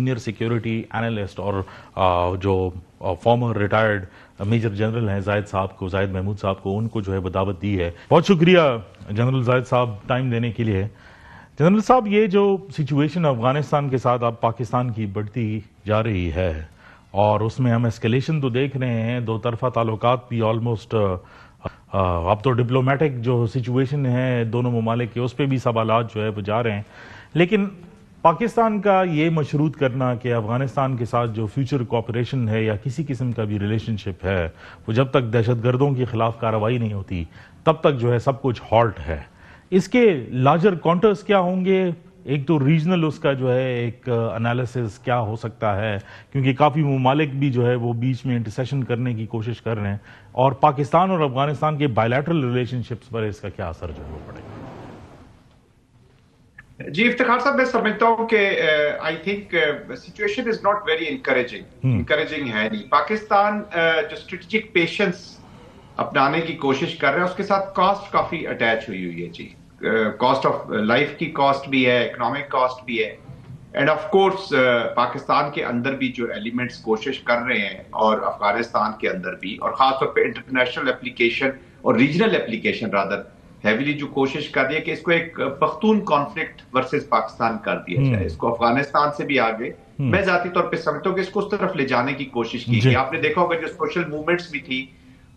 Senior security analyst और जो farmer retired major general हैं जाहिद महमूद साहब को, उनको जो है बदावत दी है। बहुत शुक्रिया जनरल जाहिद साहब टाइम देने के लिए। जनरल साहब, ये जो सिचुएशन अफगानिस्तान के साथ अब पाकिस्तान की बढ़ती जा रही है और उसमें हम एस्केलेशन तो देख रहे हैं, दो तरफा ताल्लुकात भी ऑलमोस्ट अब तो डिप्लोमेटिक जो सिचुएशन है दोनों ममालिक के, उस पर भी सवालात जो है वो जा रहे हैं। लेकिन पाकिस्तान का ये मशरूत करना कि अफगानिस्तान के साथ जो फ्यूचर कोऑपरेशन है या किसी किस्म का भी रिलेशनशिप है, वो जब तक दहशतगर्दों के खिलाफ कार्रवाई नहीं होती तब तक जो है सब कुछ हॉल्ट है। इसके लार्जर काउंटर्स क्या होंगे? एक तो रीजनल उसका जो है एक एनालिसिस क्या हो सकता है, क्योंकि काफ़ी ममालिक भी जो है वो बीच में इंटरसेशन करने की कोशिश कर रहे हैं, और पाकिस्तान और अफगानिस्तान के बायलैटरल रिलेशनशिप्स पर इसका क्या असर जो है पड़ेगा? जी इफ्तिखार साहब, मैं समझता हूँ कि I think situation is not very encouraging है नहीं। पाकिस्तान जो स्ट्रेटेजिक पेशेंस अपनाने की कोशिश कर रहे हैं उसके साथ कॉस्ट काफी अटैच हुई है जी। कॉस्ट ऑफ लाइफ की कॉस्ट भी है, इकोनॉमिक कॉस्ट भी है, एंड ऑफ कोर्स पाकिस्तान के अंदर भी जो एलिमेंट्स कोशिश कर रहे हैं और अफगानिस्तान के अंदर भी, और खासतौर पे इंटरनेशनल एप्लीकेशन और रीजनल एप्लीकेशन रादर हैवीली जो कोशिश कर रही है कि इसको एक पख्तून कॉन्फ्लिक्ट वर्सेस पाकिस्तान कर दिया जाए, इसको अफगानिस्तान से भी आगे मैं जाती तौर पे समझता हूँ कि इसको उस तरफ ले जाने की कोशिश की गई। आपने देखा होगा जो सोशल मूवमेंट्स भी थी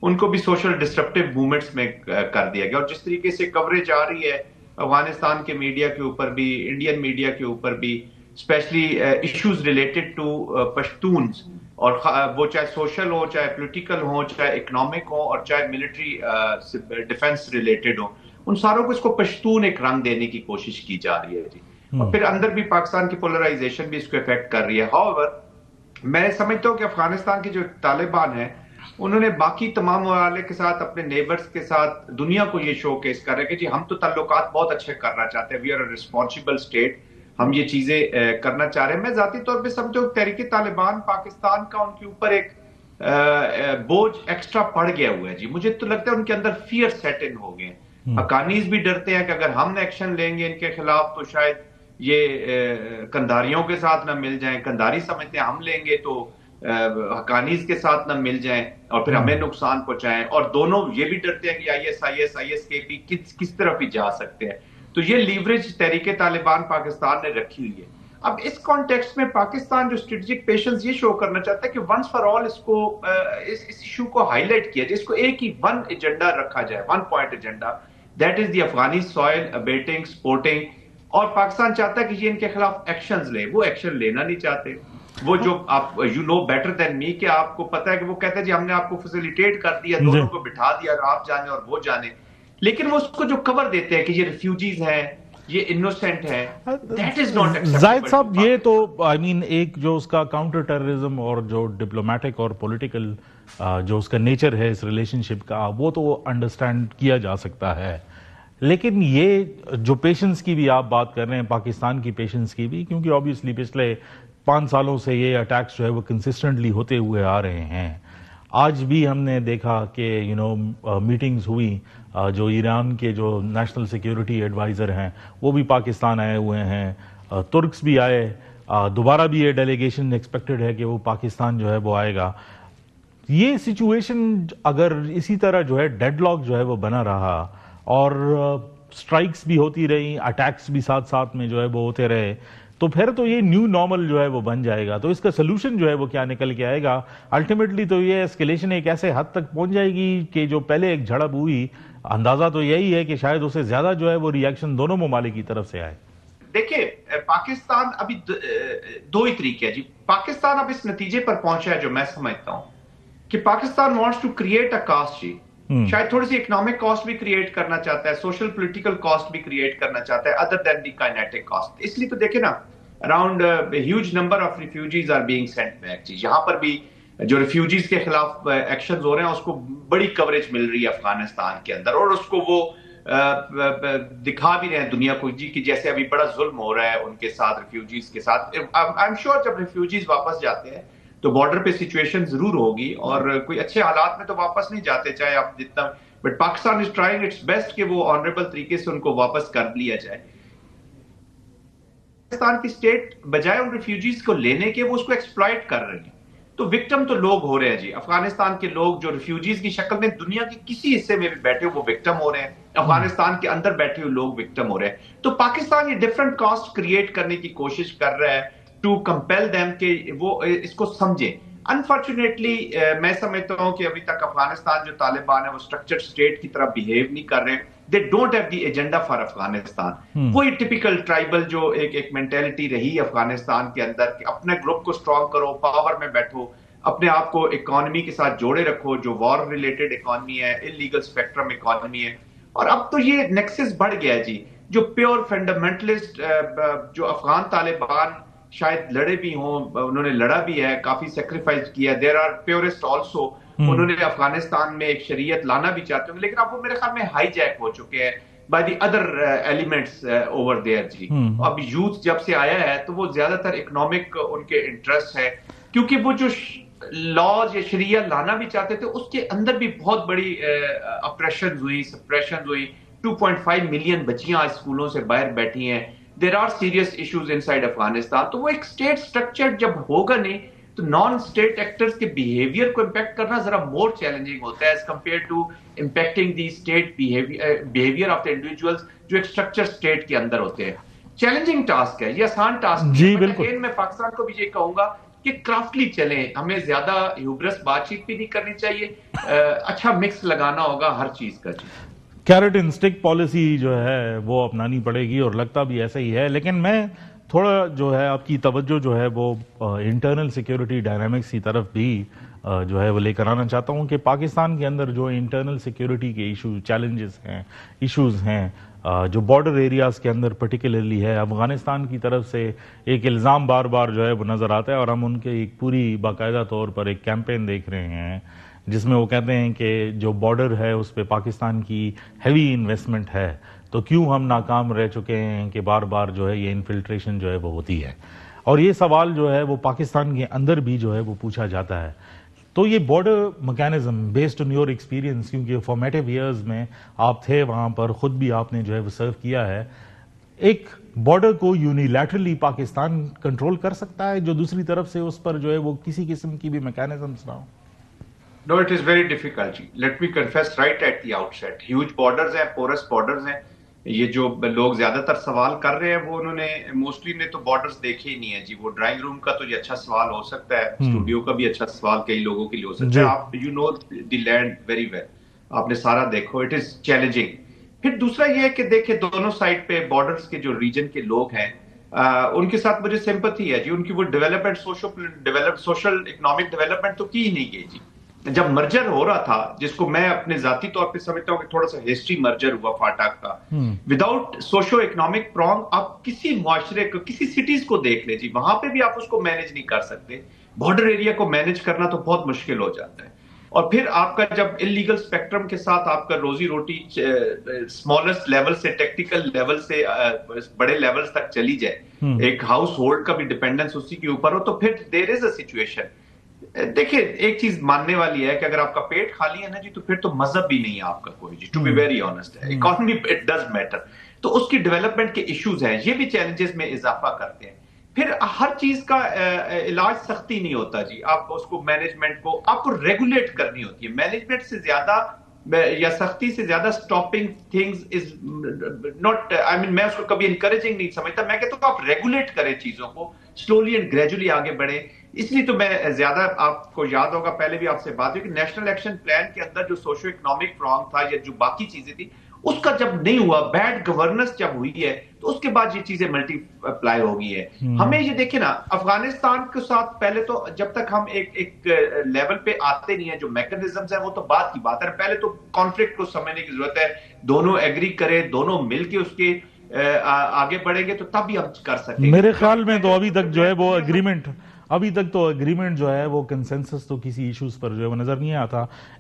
उनको भी सोशल डिस्ट्रप्टिव मूवमेंट्स में कर दिया गया, और जिस तरीके से कवरेज आ रही है अफगानिस्तान के मीडिया के ऊपर भी, इंडियन मीडिया के ऊपर भी, specially issues related to Pashtuns, और वो चाहे सोशल हो, चाहे पॉलिटिकल हो, चाहे इकोनॉमिक हो, और चाहे मिलिट्री डिफेंस रिलेटेड हो, उन सारों को इसको पश्तून एक रंग देने की कोशिश की जा रही है जी। और फिर अंदर भी पाकिस्तान की पोलराइजेशन भी इसको इफेक्ट कर रही है। हाउएवर मैं समझता हूँ कि अफगानिस्तान के जो तालिबान है उन्होंने बाकी तमाम ममालिक के साथ, अपने नेबर्स के साथ दुनिया को ये शोकेस कर रहे हैं कि जी हम तो ताल्लुकात बहुत अच्छे करना चाहते हैं, we are a responsible state, हम ये चीजें करना चाह रहे हैं। मैं जाती तौर पे समझो तहरीक तालिबान पाकिस्तान का उनके ऊपर एक बोझ एक्स्ट्रा पड़ गया हुआ है जी। मुझे तो लगता है उनके अंदर फियर सेट इन हो गए। हकानीज भी डरते हैं कि अगर हम एक्शन लेंगे इनके खिलाफ तो शायद ये कंधारियों के साथ ना मिल जाएं, कंधारी समझते हैं हम लेंगे तो हकानीज के साथ ना मिल जाएं और फिर हमें नुकसान पहुंचाएं, और दोनों ये भी डरते हैं कि ISIS किस तरफ भी जा सकते हैं। तो ये लीवरेज तहरीके तालिबान पाकिस्तान ने रखी हुई है। अब इस कॉन्टेक्स्ट में पाकिस्तान जो स्ट्रेटेजिक पेशेंस ये शो करना चाहता है कि वंस फॉर ऑल इसको इस इशू को हाईलाइट किया जाए, इसको एक ही वन एजेंडा रखा जाए, one point agenda, that is the Afghani soil abetting, supporting. और पाकिस्तान चाहता है कि ये इनके खिलाफ एक्शंस ले, वो एक्शन लेना नहीं चाहते। वो जो आप you know better than me, कि आपको पता है कि वो कहते हैं जी हमने आपको फैसिलिटेट कर दिया, दोनों को बिठा दिया, आप जाने और वो जाने, लेकिन वो उसको जो कवर देते हैं कि ये रिफ्यूजीज हैं, ये इनोसेंट है, that is not acceptable. Zahid साहब, ये तो आई मीन एक जो उसका काउंटर टेररिज्म और जो डिप्लोमेटिक और पॉलिटिकल जो उसका नेचर है इस रिलेशनशिप का, वो तो अंडरस्टैंड किया जा सकता है। लेकिन ये जो पेशेंस की भी आप बात कर रहे हैं, पाकिस्तान की पेशेंस की भी, क्योंकि ऑब्वियसली पिछले 5 सालों से ये अटैक्स जो है वो कंसिस्टेंटली होते हुए आ रहे हैं। आज भी हमने देखा कि मीटिंग्स हुई, जो ईरान के जो नेशनल सिक्योरिटी एडवाइज़र हैं वो भी पाकिस्तान आए हुए हैं, तुर्क्स भी आए, दोबारा भी ये डेलीगेशन एक्सपेक्टेड है कि वो पाकिस्तान जो है वो आएगा। ये सिचुएशन अगर इसी तरह जो है डेडलॉक जो है वो बना रहा और स्ट्राइक्स भी होती रही, अटैक्स भी साथ साथ में जो है वो होते रहे, तो फिर तो ये न्यू नॉर्मल जो है वो बन जाएगा। तो इसका सोल्यूशन जो है वो क्या निकल के आएगा? अल्टीमेटली तो ये एस्केलेशन एक ऐसे हद तक पहुंच जाएगी कि जो पहले एक झड़प हुई, अंदाजा तो यही है कि शायद उससे ज्यादा जो है वो रिएक्शन दोनों ममालिक की तरफ से आए। देखिए, पाकिस्तान अभी दो ही तरीके है जी। पाकिस्तान अब इस नतीजे पर पहुंचा है जो मैं समझता हूं कि Pakistan wants to create a cost जी। शायद थोड़ी सी इकोनॉमिक कॉस्ट भी क्रिएट करना चाहता है, सोशल पॉलिटिकल कॉस्ट भी क्रिएट करना चाहता है, other than the kinetic cost. इसलिए तो देखे ना, around huge number of refugees are being sent back जी। यहां पर भी जो रिफ्यूजीज के खिलाफ एक्शन हो रहे हैं उसको बड़ी कवरेज मिल रही है अफगानिस्तान के अंदर, और उसको वो दिखा भी रहे हैं दुनिया को जी कि जैसे अभी बड़ा जुल्म हो रहा है उनके साथ, रिफ्यूजीज के साथ। आई एम श्योर जब रिफ्यूजीज वापस जाते हैं तो बॉर्डर पे सिचुएशन जरूर होगी और कोई अच्छे हालात में तो वापस नहीं जाते चाहे आप जितना, but Pakistan is trying it's best कि वो ऑनरेबल तरीके से उनको वापस कर लिया जाए। पाकिस्तान की स्टेट बजाय उन रिफ्यूजीज को लेने के वो उसको एक्सप्लॉइट कर रही है। तो विक्टिम तो लोग हो रहे हैं जी, अफगानिस्तान के लोग जो रिफ्यूजीज की शक्ल में दुनिया के किसी हिस्से में भी बैठे वो विक्टिम हो रहे हैं, अफगानिस्तान के अंदर बैठे हुए लोग विक्टिम हो रहे हैं। तो पाकिस्तान ये डिफरेंट कॉस्ट क्रिएट करने की कोशिश कर रहा है टू कंपेल देम कि वो इसको समझे। अनफॉर्चुनेटली मैं समझता हूं कि अभी तक अफगानिस्तान जो तालिबान है वो स्ट्रक्चर्ड स्टेट की तरह बिहेव नहीं कर रहे। They don't have the agenda for Afghanistan. वही टिपिकल ट्राइबल जो एक मेंटेलिटी रही अफगानिस्तान के अंदर कि अपने ग्रुप को स्ट्रॉन्ग करो, पावर में बैठो, अपने आप को इकोनॉमी के साथ जोड़े रखो, जो वॉर रिलेटेड इकोनॉमी है, इलीगल स्पेक्ट्रम इकोनॉमी है। और अब तो ये नेक्सस बढ़ गया है जी, जो प्योर फंडामेंटलिस्ट जो अफगान तालिबान शायद लड़े भी हों, उन्होंने लड़ा भी है, काफी सेक्रीफाइस किया, देयर आर प्योरिस्ट ऑल्सो, उन्होंने अफगानिस्तान में एक शरीयत लाना भी चाहते हैं, लेकिन अब वो मेरे ख्याल में हाईजैक हो चुके हैं by the other elements over there जी। अब यूथ जब से आया है तो वो ज्यादातर इकोनॉमिक उनके इंटरेस्ट है, क्योंकि वो जो लॉज या शरिया लाना भी चाहते थे उसके अंदर भी बहुत बड़ी अप्रेशन हुई, सप्रेशन हुई। 2.5 मिलियन बच्चियां आज स्कूलों से बाहर बैठी हैं। There are serious issues inside Afghanistan. तो वो एक स्टेट स्ट्रक्चर जब होगा नहीं तो नॉन स्टेट एक्टर्स के बिहेवियर को इंपैक्ट करना जरा मोर चैलेंजिंग होता है as compare to impacting the state behaviour of the individuals जो एक स्ट्रक्चर स्टेट के अंदर होते हैं। चैलेंजिंग टास्क है, ये आसान टास्क जी बिल्कुल। मैं पाकिस्तान को भी ये कहूंगा कि क्राफ्टली चलें, हमें ज्यादा ह्यूब्रस बातचीत भी नहीं करनी चाहिए, अच्छा मिक्स लगाना होगा हर चीज का। कैरेट एंड स्टिक पॉलिसी जो है वो अपनानी पड़ेगी और लगता भी ऐसा ही है। लेकिन मैं थोड़ा जो है आपकी तवज्जो जो है वो इंटरनल सिक्योरिटी डायनामिक्स की तरफ भी जो है वो लेकर आना चाहता हूं कि पाकिस्तान के अंदर जो इंटरनल सिक्योरिटी के इशू चैलेंजेस हैं, इश्यूज हैं, जो बॉर्डर एरियाज के अंदर पर्टिकुलरली है, अफगानिस्तान की तरफ से एक इल्ज़ाम बार बार जो है वो नज़र आता है और हम उनके एक पूरी बाकायदा तौर पर एक कैंपेन देख रहे हैं जिसमें वो कहते हैं कि जो बॉर्डर है उस पर पाकिस्तान की हैवी इन्वेस्टमेंट है, तो क्यों हम नाकाम रह चुके हैं कि बार बार जो है ये इन्फिल्ट्रेशन जो है वो होती है। और ये सवाल जो है वो पाकिस्तान के अंदर भी जो है वो पूछा जाता है। तो ये border mechanism based on your experience, क्योंकि फॉर्मेटिव ईयर्स में आप थे वहाँ पर, खुद भी आपने जो है वो सर्व किया है, एक बॉर्डर को यूनिलैटरली पाकिस्तान कंट्रोल कर सकता है जो दूसरी तरफ से उस पर जो है वो किसी किस्म की भी मैकेनिज्म्स ना हो? No, it is very difficult. Let me confess right at the outset. Huge borders हैं, porous borders हैं। ये जो लोग ज्यादातर सवाल कर रहे हैं वो उन्होंने मोस्टली ने तो बॉर्डर्स देखे ही नहीं है जी। वो ड्राइंग रूम का तो ये अच्छा सवाल हो सकता है, स्टूडियो का भी अच्छा सवाल कई लोगों के लिए हो सकता है। आप you know the land very well, आपने सारा देखो, इट इज चैलेंजिंग। फिर दूसरा ये है कि देखिए दोनों साइड पे बॉर्डर्स के जो रीजन के लोग हैं उनके साथ मुझे सिंपैथी है जी। उनकी वो डेवलपमेंट सोशल इकोनॉमिक डेवलपमेंट तो की ही नहीं गई जी। जब मर्जर हो रहा था, जिसको मैं अपने जाती तौर पे समझता हूँ कि थोड़ा सा हिस्ट्री मर्जर हुआ फाटक का, विदाउट सोशो इकोनॉमिक प्रॉन्ग आप किसी मुआशरे को, किसी सिटीज को देख ले जी, वहां पे भी आप उसको मैनेज नहीं कर सकते। बॉर्डर एरिया को मैनेज करना तो बहुत मुश्किल हो जाता है। और फिर आपका जब इलीगल स्पेक्ट्रम के साथ आपका रोजी रोटी स्मॉलेस्ट लेवल से टेक्निकल लेवल से बड़े लेवल्स तक चली जाए, एक हाउस होल्ड का भी डिपेंडेंस उसी के ऊपर हो, तो फिर देयर इज अ सिचुएशन। देखिए एक चीज मानने वाली है कि अगर आपका पेट खाली है ना जी, तो फिर तो मजहब भी नहीं है आपका कोई जी, टू बी वेरी ऑनेस्ट है। Economy it does matter. तो उसकी डेवलपमेंट के इश्यूज हैं, ये भी चैलेंजेस में इजाफा करते हैं। फिर हर चीज का इलाज सख्ती नहीं होता जी। आप उसको मैनेजमेंट को आपको रेगुलेट करनी होती है। मैनेजमेंट से ज्यादा या सख्ती से ज्यादा stopping things is not, I mean मैं उसको कभी इंकरेजिंग नहीं समझता। मैं कहता हूं आप रेगुलेट करें चीजों को, स्लोली एंड ग्रेजुअली आगे बढ़े। इसलिए तो मैं ज्यादा, आपको याद होगा पहले भी आपसे बात हुई कि नेशनल एक्शन प्लान के अंदर जो सोशो इकोनॉमिक प्रॉन्ग था या जो बाकी चीजें थी, उसका जब नहीं हुआ, बैड गवर्नेंस जब हुई है, तो उसके बाद ये चीजें मल्टीप्लाई हो गई है। हमें ये देखे ना, अफगानिस्तान के साथ पहले तो जब तक हम एक लेवल पे आते नहीं है, जो मैकेनिज्म्स है वो तो बात की बात है। पहले तो कॉन्फ्लिक्ट को समझने की जरूरत है, दोनों एग्री करें, दोनों मिलके उसके आगे बढ़ेंगे तो तब भी हम कर सकेंगे। मेरे ख्याल में तो अभी तक जो है वो अग्रीमेंट जो है वो कंसेंसस तो किसी इश्यूज पर जो है वो नजर नहीं आता।